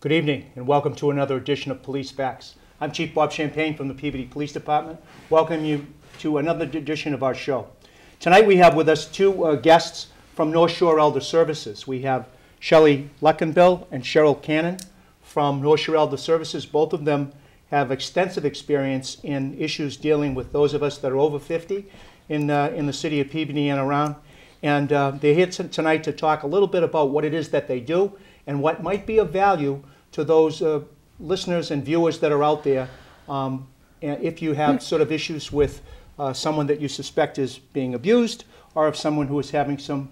Good evening and welcome to another edition of Police Facts. I'm Chief Bob Champagne from the Peabody Police Department. Welcome you to another edition of our show. Tonight we have with us two guests from North Shore Elder Services. We have Shelley Luckenbill and Cheryl Cannon from North Shore Elder Services. Both of them have extensive experience in issues dealing with those of us that are over 50 in the city of Peabody and around. And they're here tonight to talk a little bit about what it is that they do and what might be of value to those listeners and viewers that are out there. And if you have sort of issues with someone that you suspect is being abused, or if someone who is having some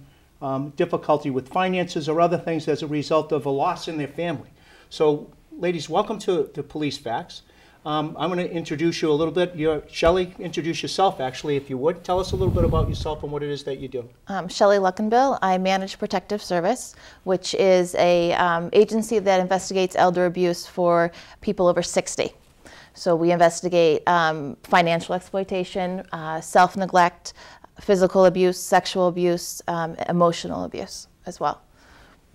difficulty with finances or other things as a result of a loss in their family. So, ladies, welcome to Police Facts. I'm going to introduce you a little bit. Shelley, introduce yourself, actually, if you would. Tell us a little bit about yourself and what it is that you do. Shelley Luckenbill. I manage Protective Service, which is a agency that investigates elder abuse for people over 60. So we investigate financial exploitation, self-neglect, physical abuse, sexual abuse, emotional abuse as well.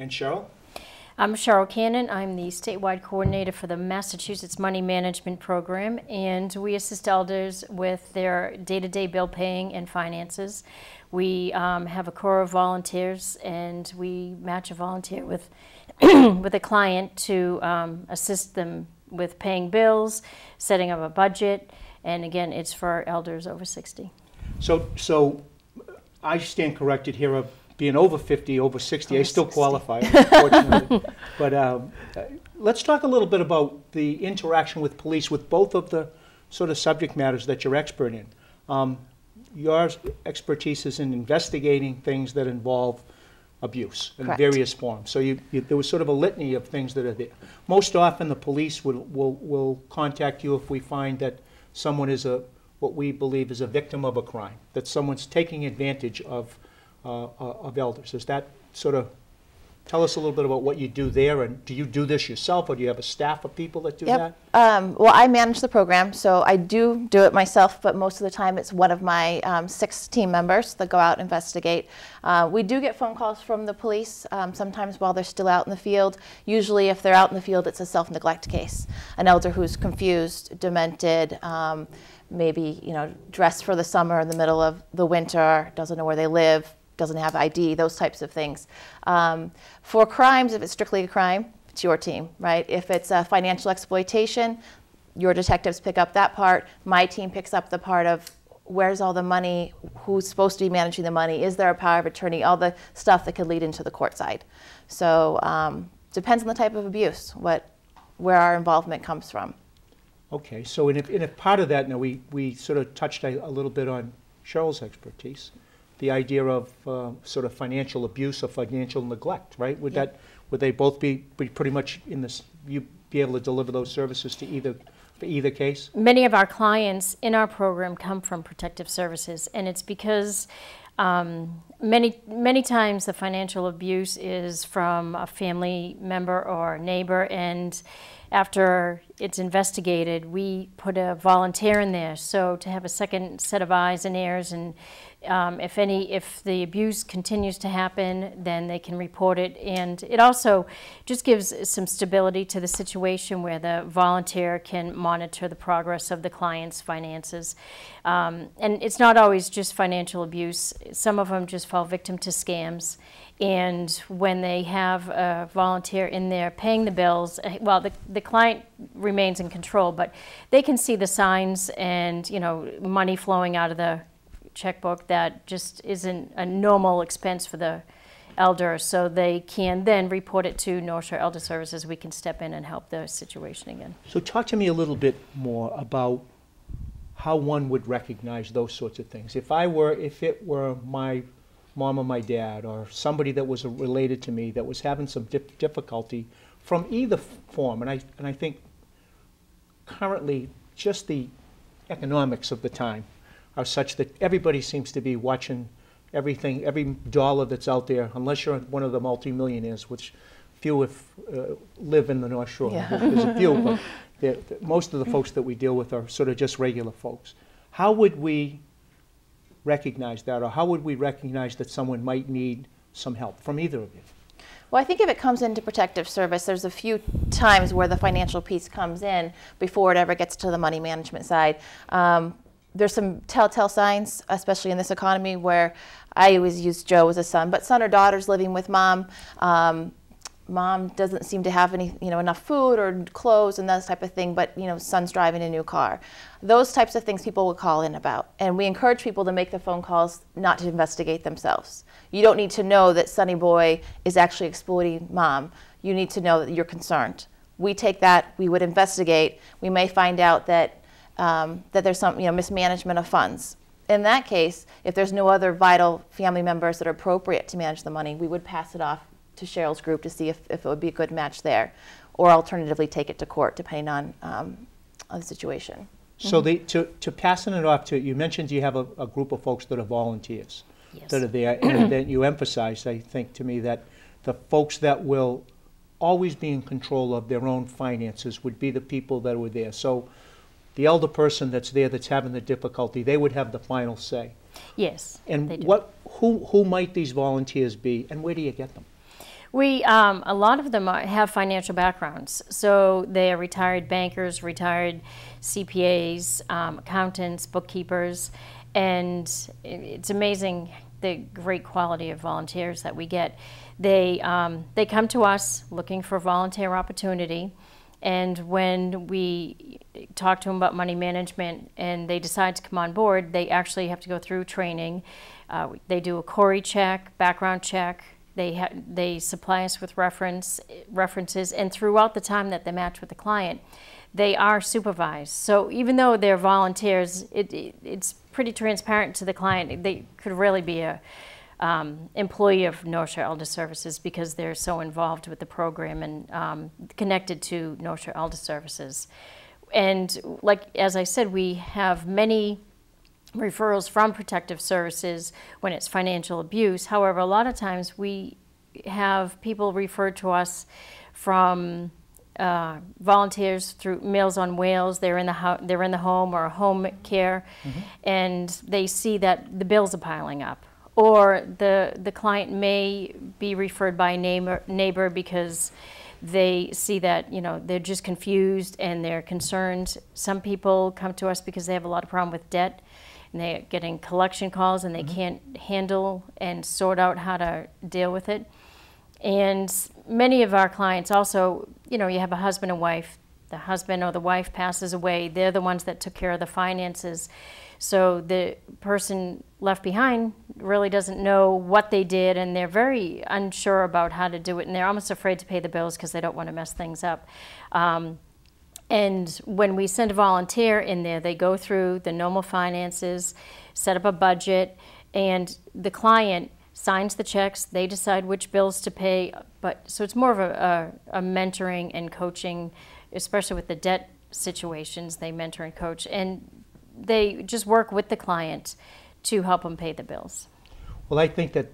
And Cheryl? I'm Cheryl Cannon. I'm the statewide coordinator for the Massachusetts Money Management Program, and we assist elders with their day-to-day bill paying and finances. We have a core of volunteers, and we match a volunteer with with a client to assist them with paying bills, setting up a budget, and again, it's for elders over 60. So I stand corrected here of being over 50, over 60, I still qualify, unfortunately. But let's talk a little bit about the interaction with police with both of the sort of subject matters that you're expert in. Your expertise is in investigating things that involve abuse in Correct. Various forms. So there was sort of a litany of things that are there. Most often the police will contact you if we find that someone is what we believe is a victim of a crime, that someone's taking advantage of elders. Is that sort of, tell us a little bit about what you do there, and do you do this yourself, or do you have a staff of people that do that? Well, I manage the program, so I do it myself, but most of the time it's one of my 6 team members that go out and investigate. We do get phone calls from the police sometimes while they're still out in the field. Usually if they're out in the field, it's a self-neglect case. An elder who's confused, demented, maybe dressed for the summer in the middle of the winter, doesn't know where they live, doesn't have ID, those types of things. For crimes, if it's strictly a crime, it's your team, right? If it's financial exploitation, your detectives pick up that part. My team picks up the part of where's all the money, who's supposed to be managing the money, is there a power of attorney, all the stuff that could lead into the court side. So depends on the type of abuse, where our involvement comes from. Okay, so in a part of that, now we sort of touched a little bit on Cheryl's expertise. The idea of sort of financial abuse or financial neglect, right? Would they both be pretty much in this? You be able to deliver those services to either case? Many of our clients in our program come from Protective Services, and it's because many times the financial abuse is from a family member or neighbor, and after it's investigated, we put a volunteer in there. So to have a second set of eyes and ears, and if the abuse continues to happen, then they can report it. And it also just gives some stability to the situation where the volunteer can monitor the progress of the client's finances. And it's not always just financial abuse. Some of them just fall victim to scams. And when they have a volunteer in there paying the bills, well, the client remains in control, but they can see the signs and money flowing out of the checkbook that just isn't a normal expense for the elder, so they can then report it to North Shore Elder Services. We can step in and help the situation again. So talk to me a little bit more about how one would recognize those sorts of things. If it were my mom or my dad or somebody that was related to me that was having some difficulty from either form, and I think currently just the economics of the time are such that everybody seems to be watching everything, every dollar that's out there, unless you're one of the multimillionaires, which few live in the North Shore. Yeah. There's a few, but most of the folks that we deal with are sort of just regular folks. How would we recognize that, or how would we recognize that someone might need some help from either of you? Well, I think if it comes into protective service, there's a few times where the financial piece comes in before it ever gets to the money management side. There's some telltale signs, especially in this economy, where I always use Joe as a son, but son or daughter's living with mom. Mom doesn't seem to have any, enough food or clothes and that type of thing, but, son's driving a new car. Those types of things people will call in about. And we encourage people to make the phone calls, not to investigate themselves. You don't need to know that Sonny Boy is actually exploiting mom. You need to know that you're concerned. We take that, we would investigate. We may find out that that there's some mismanagement of funds. In that case, if there's no other vital family members that are appropriate to manage the money, we would pass it off to Cheryl's group to see if it would be a good match there, or alternatively take it to court, depending on the situation. So to passing it off to, you mentioned you have a group of folks that are volunteers. Yes. That are there, and then you emphasized, I think, to me that the folks that will always be in control of their own finances would be the people that were there. So the elder person that's there that's having the difficulty, they would have the final say. Yes. And they do. who might these volunteers be, and where do you get them? We, a lot of them have financial backgrounds. So they are retired bankers, retired CPAs, accountants, bookkeepers, and it's amazing the great quality of volunteers that we get. They come to us looking for volunteer opportunity, and when we talk to them about money management and they decide to come on board, they actually have to go through training. They do a Corey check, background check. They supply us with references, and throughout the time that they match with the client, they are supervised. So even though they're volunteers, it's pretty transparent to the client. They could really be a employee of North Shore Elder Services because they're so involved with the program and connected to North Shore Elder Services. And as I said, we have many referrals from protective services when it's financial abuse. However, a lot of times we have people referred to us from volunteers through Meals on Wheels. They're in the home or home care, and they see that the bills are piling up. Or the client may be referred by a neighbor because they see that they're just confused and they're concerned. Some people come to us because they have a lot of problem with debt, and they're getting collection calls and they can't handle and sort out how to deal with it. And many of our clients also, you have a husband and wife. The husband or the wife passes away. They're the ones that took care of the finances. So the person left behind really doesn't know what they did, and they're very unsure about how to do it, and they're almost afraid to pay the bills because they don't want to mess things up. And when we send a volunteer in there, they go through the normal finances, set up a budget, and the client signs the checks. They decide which bills to pay. So it's more of a mentoring and coaching, especially with the debt situations. They mentor and coach, and they just work with the client to help them pay the bills. Well, I think that,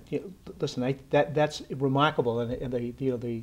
listen, that's remarkable, and the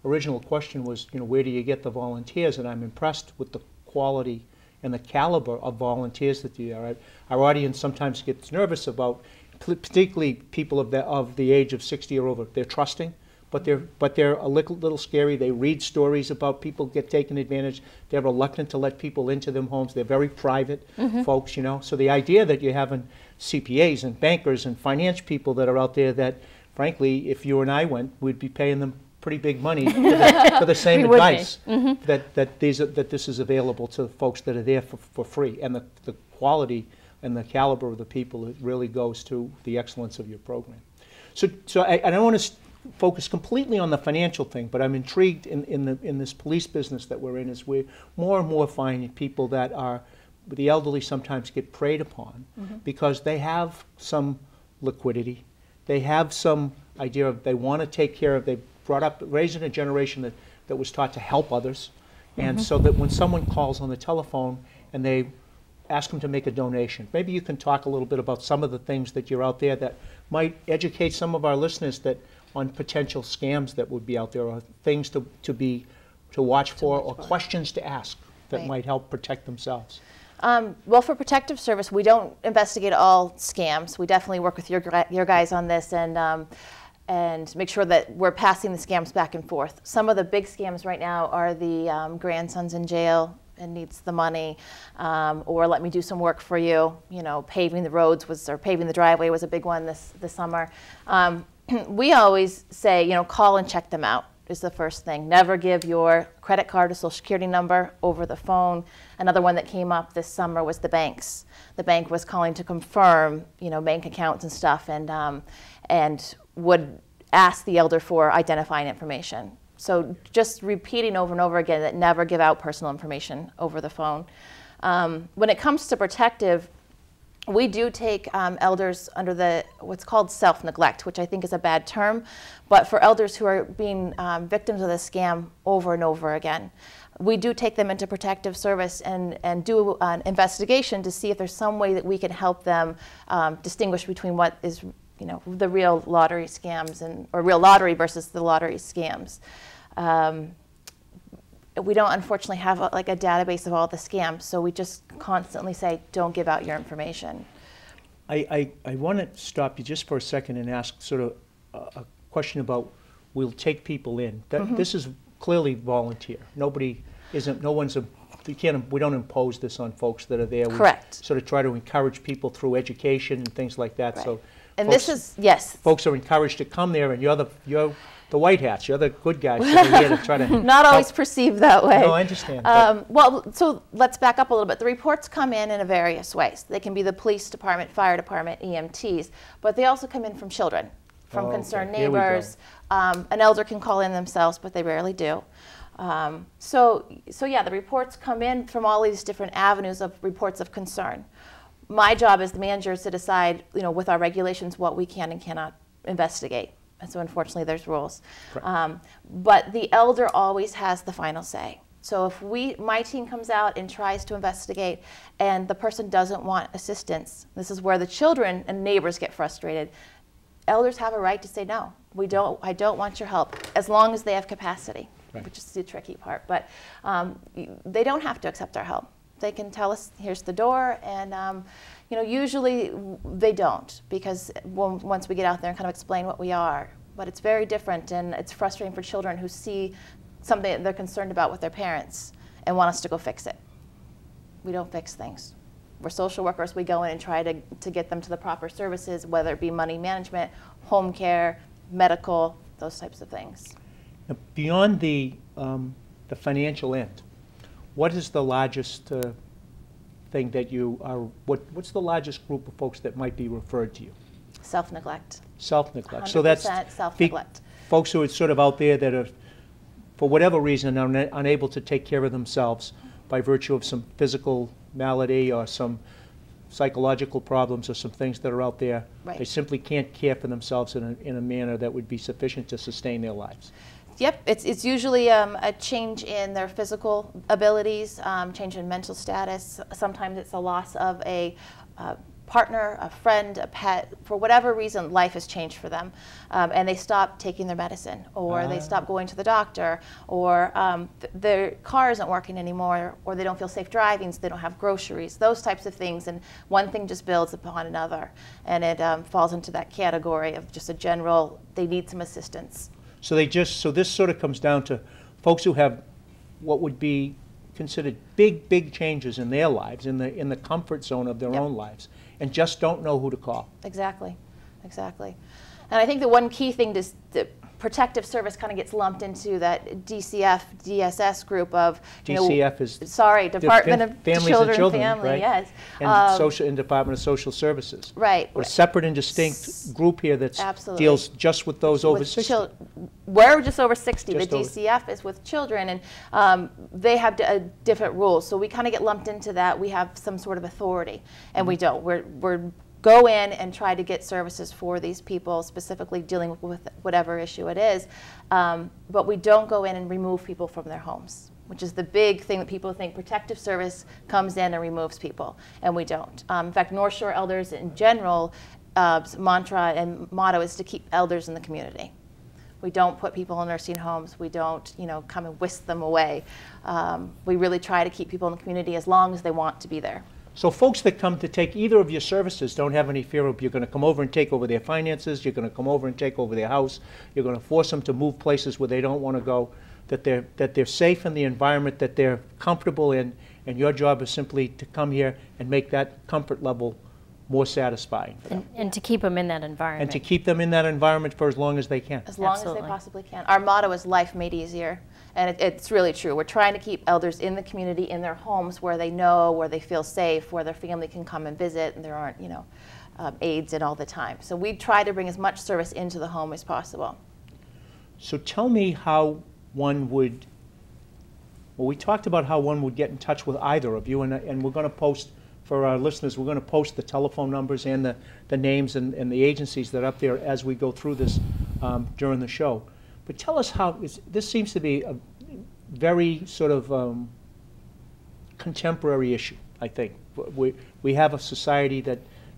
original question was, where do you get the volunteers? And I'm impressed with the quality and the caliber of volunteers that you are. Our audience sometimes gets nervous about, particularly people of the age of 60 or over. They're trusting, but they're a little scary. They read stories about people get taken advantage. They're reluctant to let people into their homes. They're very private folks, So the idea that you're having CPAs and bankers and finance people that are out there that, frankly, if you and I went, we'd be paying them pretty big money for the same advice. That this is available to folks that are there for free, and the quality and the caliber of the people, it really goes to the excellence of your program. So I don't want to focus completely on the financial thing, but I'm intrigued in this police business that we're in, is we more and more find people that are, the elderly sometimes get preyed upon because they have some liquidity, they have some idea of, they want to take care of, they raised in a generation that was taught to help others, and so that when someone calls on the telephone and they ask them to make a donation, maybe you can talk a little bit about some of the things that you're out there that might educate some of our listeners on potential scams that would be out there, or things to watch for, or questions to ask that might help protect themselves. Well, for protective service, we don't investigate all scams. We definitely work with your guys on this, and and make sure that we're passing the scams back and forth. Some of the big scams right now are the grandson's in jail and needs the money, or let me do some work for you. You know, paving the roads or paving the driveway was a big one this summer. We always say, you know, call and check them out is the first thing. Never give your credit card or social security number over the phone. Another one that came up this summer was the banks. The bank was calling to confirm, you know, bank accounts and stuff, and would ask the elder for identifying information. So just repeating over and over again that never give out personal information over the phone. When it comes to protective, we do take elders under what's called self-neglect, which I think is a bad term, but for elders who are being victims of this scam over and over again, we do take them into protective service and do an investigation to see if there's some way that we can help them distinguish between what is, you know, the real lottery scams or real lottery versus the lottery scams. We don't unfortunately have a database of all the scams, so we just constantly say, don't give out your information. I want to stop you just for a second and ask sort of a question about, we'll take people in. This is clearly volunteer. We don't impose this on folks that are there. Correct. We sort of try to encourage people through education and things like that. Right. So and folks, this is, yes. Folks are encouraged to come there, and you're the white hats. You're the good guys that are here to try to Not always perceived that way. No, I understand. Well, so let's back up a little bit. The reports come in various ways. They can be the police department, fire department, EMTs, but they also come in from children, from concerned neighbors. An elder can call in themselves, but they rarely do. So yeah, the reports come in from all these different avenues of reports of concern. My job as the manager is to decide, you know, with our regulations, what we can and cannot investigate. And so unfortunately there's rules. Right. But the elder always has the final say. So if my team comes out and tries to investigate and the person doesn't want assistance, this is where the children and neighbors get frustrated. Elders have a right to say no. I don't want your help, as long as they have capacity, right, which is the tricky part. But they don't have to accept our help. They can tell us, here's the door, and you know, usually they don't, because once we get out there and kind of explain what we are. But it's very different, and it's frustrating for children who see something that they're concerned about with their parents and want us to go fix it. We don't fix things. We're social workers. We go in and try to get them to the proper services, whether it be money management, home care, medical, those types of things. Now, beyond the financial end, what is the largest thing that you are, what's the largest group of folks that might be referred to you? Self-neglect. Self-neglect. So that's self-neglect. Folks who are sort of out there that are, for whatever reason, are unable to take care of themselves by virtue of some physical malady or some psychological problems or some things that are out there. Right. They simply can't care for themselves in a manner that would be sufficient to sustain their lives. Yep, it's usually a change in their physical abilities, change in mental status. Sometimes it's a loss of a partner, a friend, a pet. For whatever reason, life has changed for them, and they stop taking their medicine, or they stop going to the doctor, or their car isn't working anymore, or they don't feel safe driving, so they don't have groceries, those types of things, and one thing just builds upon another, and it falls into that category of just a general, they need some assistance. So this sort of comes down to folks who have what would be considered big changes in their lives, in the comfort zone of their own lives, and just don't know who to call. Exactly. And I think the one key thing the protective service kind of gets lumped into that DCF, DSS group of, DCF is Department of Children and Family, right? Yes. And Department of Social Services. Right. We're a separate and distinct group here that deals just with those over 60. We're just over 60. The DCF is with children, and they have different rules. So we kind of get lumped into that. We have some sort of authority, and we don't. We're go in and try to get services for these people, specifically dealing with whatever issue it is. But we don't go in and remove people from their homes, which is the big thing that people think. Protective service comes in and removes people, and we don't. In fact, North Shore Elders in general, mantra and motto is to keep elders in the community. We don't put people in nursing homes. We don't, come and whisk them away. We really try to keep people in the community as long as they want to be there. So folks that come to take either of your services don't have any fear of you're going to come over and take over their finances, you're going to come over and take over their house, you're going to force them to move places where they don't want to go, that they're safe in the environment that they're comfortable in, and your job is simply to come here and make that comfort level more satisfying for them. And to keep them in that environment. And to keep them in that environment for as long as they can. As long Absolutely. as they possibly can. Our motto is life made easier. And it's really true. We're trying to keep elders in the community, in their homes, where they know, where they feel safe, where their family can come and visit, and there aren't, aides in all the time. So we try to bring as much service into the home as possible. So tell me how one would, well, we talked about how one would get in touch with either of you, and we're going to post, for our listeners, we're going to post the telephone numbers and the names and the agencies that are up there as we go through this during the show. But tell us how, this seems to be a very sort of contemporary issue, I think. We have a society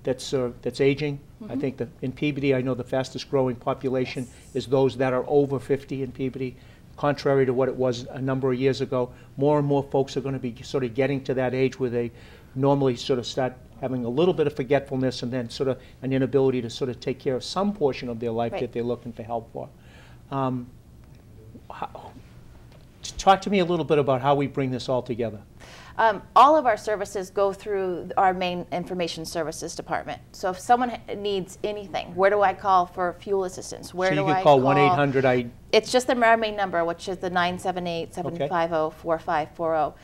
that's aging. I think that in Peabody, I know the fastest growing population is those that are over 50 in Peabody. Contrary to what it was a number of years ago, more and more folks are going to be sort of getting to that age where they normally sort of start having a little bit of forgetfulness and then sort of an inability to sort of take care of some portion of their life that they're looking for help for. Talk to me a little bit about how we bring this all together. All of our services go through our main information services department. So if someone needs anything, where do I call for fuel assistance? Where do I call? So you could call 1-800 It's just our main number, which is the 978-750-4540.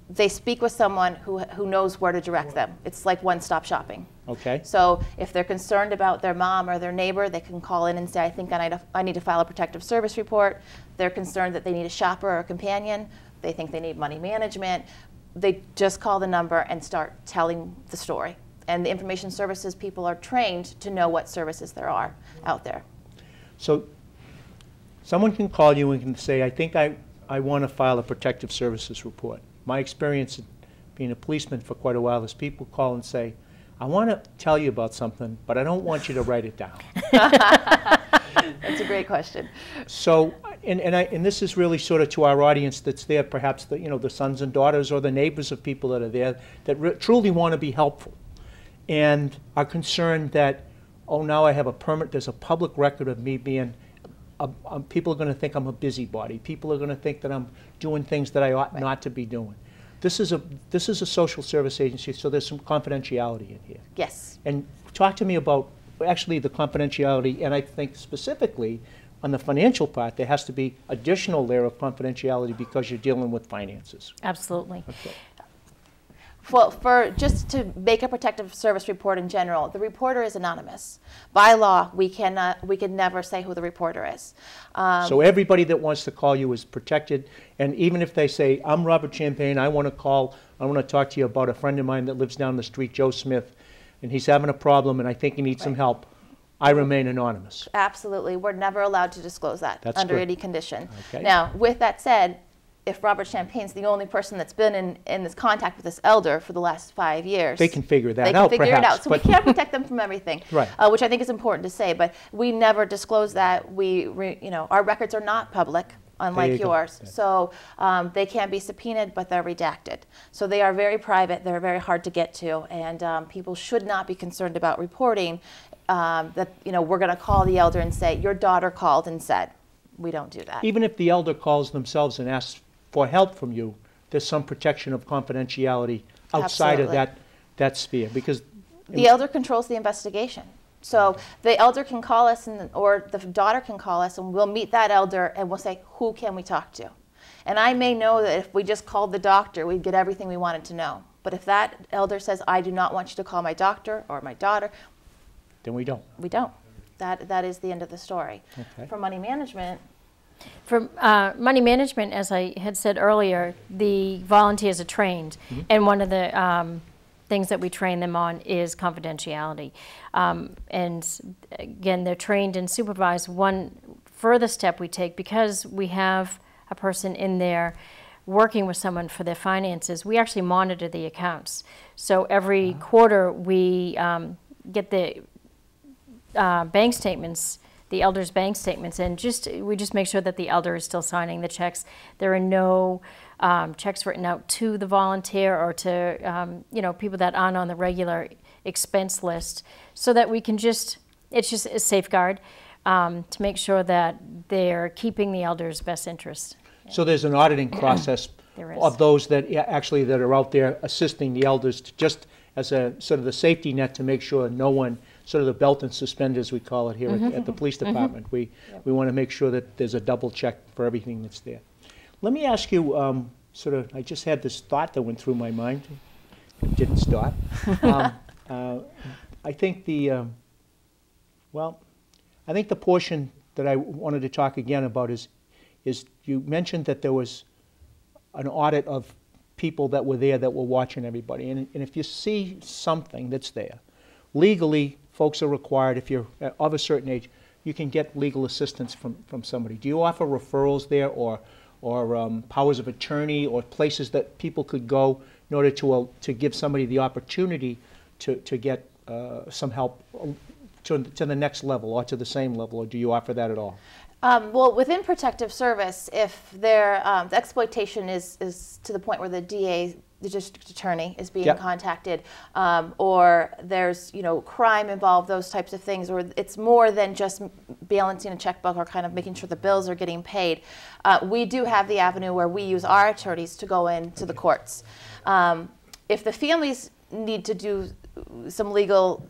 They speak with someone who knows where to direct them. It's like one-stop shopping. Okay. So if they're concerned about their mom or their neighbor, they can call in and say, I think I need to file a protective service report. They're concerned that they need a shopper or a companion. They think they need money management. They just call the number and start telling the story. And the information services people are trained to know what services there are out there. So someone can call you and can say, I think I want to file a protective services report. My experience being a policeman for quite a while is people call and say, I want to tell you about something, but I don't want you to write it down. That's a great question. So, and this is really sort of to our audience that's there, perhaps the sons and daughters or the neighbors of people that are there that truly want to be helpful and are concerned that, oh, now I have a permit, there's a public record of me being, people are going to think I'm a busybody. People are going to think that I'm doing things that I ought not to be doing. This is a social service agency, so there's some confidentiality in here. Yes. And talk to me about actually the confidentiality, and I think specifically on the financial part, there has to be additional layer of confidentiality because you're dealing with finances. Absolutely. Okay. Well, just to make a protective service report in general, the reporter is anonymous. By law, we can never say who the reporter is. So everybody that wants to call you is protected, and even if they say, I'm Robert Champagne, I want to talk to you about a friend of mine that lives down the street, Joe Smith, and he's having a problem and I think he needs some help, I remain anonymous. Absolutely. We're never allowed to disclose that under any condition. Okay. Now, with that said, if Robert Champagne's the only person that's been in this contact with this elder for the last 5 years, they can figure that out, They can figure it out. So we but can't protect them from everything, Right. Which I think is important to say. But we never disclose that. Our records are not public, unlike yours. Yeah. So they can be subpoenaed, but they're redacted. So they are very private. They're very hard to get to, and people should not be concerned about reporting that we're going to call the elder and say your daughter called and said. We don't do that. even if the elder calls themselves and asks for help from you, there's some protection of confidentiality outside Absolutely. of that sphere, because The elder controls the investigation. So the elder can call us, or the daughter can call us, and we'll meet that elder, and we'll say, who can we talk to? And I may know that if we just called the doctor, we'd get everything we wanted to know. But if that elder says, I do not want you to call my doctor or my daughter, then we don't. we don't. That is the end of the story. Okay. For money management, For money management, as I had said earlier, the volunteers are trained, and one of the things that we train them on is confidentiality. And again, they're trained and supervised. One further step we take, because we have a person in there working with someone for their finances, we actually monitor the accounts. So every quarter we get the bank statements the elder's bank statements, and we just make sure that the elder is still signing the checks. There are no checks written out to the volunteer or to people that aren't on the regular expense list, so that we can it's just a safeguard to make sure that they're keeping the elder's best interest. So there's an auditing process of those that are out there assisting the elders, just as a sort of the safety net to make sure no one, sort of the belt and suspenders we call it here at the police department. We want to make sure that there's a double check for everything that's there. Let me ask you, I just had this thought that went through my mind. It didn't stop. I think the portion that I wanted to talk again about is you mentioned that there was an audit of people that were there that were watching everybody. And if you see something that's there, legally, folks are required, if you're of a certain age, you can get legal assistance from somebody. Do you offer referrals there or powers of attorney or places that people could go in order to give somebody the opportunity to get some help to the next level or to the same level, or do you offer that at all? Well, within protective service, if the exploitation is to the point where the DA, the district attorney, is being contacted, or there's crime involved, those types of things, or it's more than just balancing a checkbook or kind of making sure the bills are getting paid, we do have the avenue where we use our attorneys to go into the courts. If the families need to do some legal,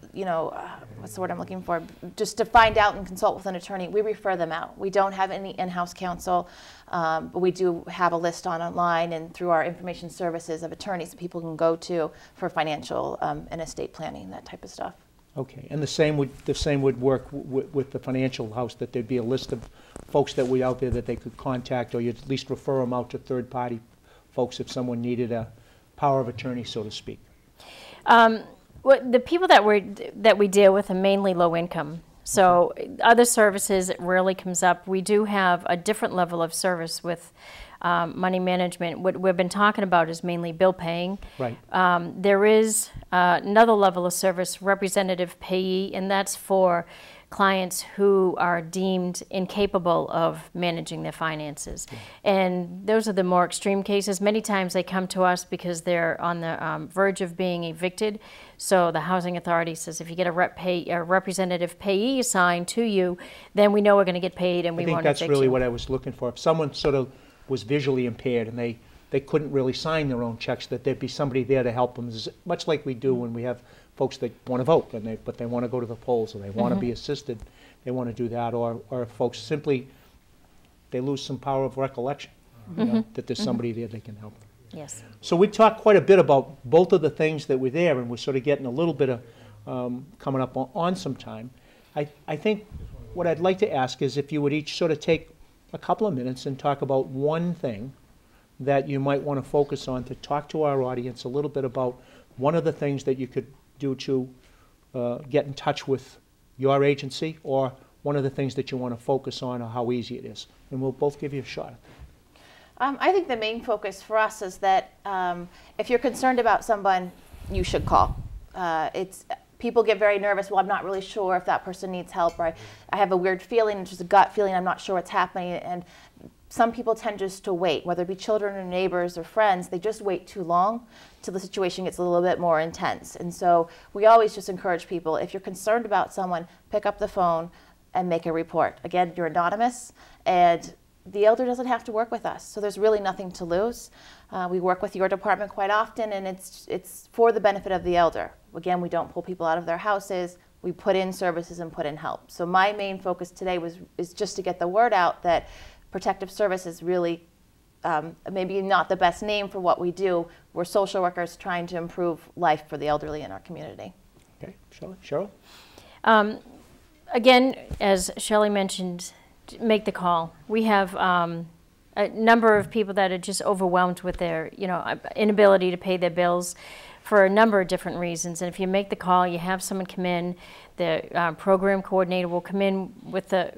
what's the word I'm looking for, just to find out and consult with an attorney, we refer them out. We don't have any in-house counsel, but we do have a list online and through our information services of attorneys that people can go to for financial and estate planning, that type of stuff. Okay, and the same would work with the financial house, that there'd be a list of folks that were out there that they could contact, or you'd at least refer them out to third-party folks if someone needed a power of attorney, so to speak. Well, the people that we deal with are mainly low income. So other services, it rarely comes up. We do have a different level of service with money management. What we've been talking about is mainly bill paying. Right. There is another level of service, representative payee, and that's for clients who are deemed incapable of managing their finances. Yeah. And those are the more extreme cases. Many times they come to us because they're on the verge of being evicted. So the housing authority says if you get a representative payee assigned to you, then we know we're going to get paid and we won't evict you. I think that's really what I was looking for. If someone sort of was visually impaired and they couldn't really sign their own checks, that there'd be somebody there to help them, much like we do when we have folks that want to vote, but they want to go to the polls, or they want to be assisted, they want to do that, or if folks simply, they lose some power of recollection, that there's somebody there that can help them. Yes. So we talked quite a bit about both of the things that were there, and we're sort of getting a little bit of coming up on some time. I think what I'd like to ask is if you would each sort of take a couple of minutes and talk about one thing that you might want to focus on, to talk to our audience a little bit about one of the things that you could do to get in touch with your agency, or one of the things that you want to focus on, or how easy it is. And we'll both give you a shot. I think the main focus for us is that if you're concerned about someone, you should call. People get very nervous. Well, I'm not really sure if that person needs help, or I have a weird feeling, it's just a gut feeling, I'm not sure what's happening. And some people tend just to wait, whether it be children or neighbors or friends, they just wait too long till the situation gets a little bit more intense. And so we always just encourage people, if you're concerned about someone, pick up the phone and make a report. Again, you're anonymous, and the elder doesn't have to work with us, so there's really nothing to lose. We work with your department quite often, and it's for the benefit of the elder. Again, we don't pull people out of their houses. We put in services and put in help. So my main focus today is just to get the word out that protective service is really maybe not the best name for what we do. We're social workers trying to improve life for the elderly in our community. Okay, Cheryl? Again, as Shelley mentioned, make the call. We have a number of people that are just overwhelmed with their inability to pay their bills for a number of different reasons. And if you make the call, you have someone come in, the program coordinator will come in with the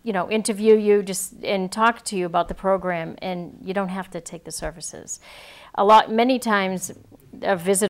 interview you and talk to you about the program, and you don't have to take the services. Many times a visitor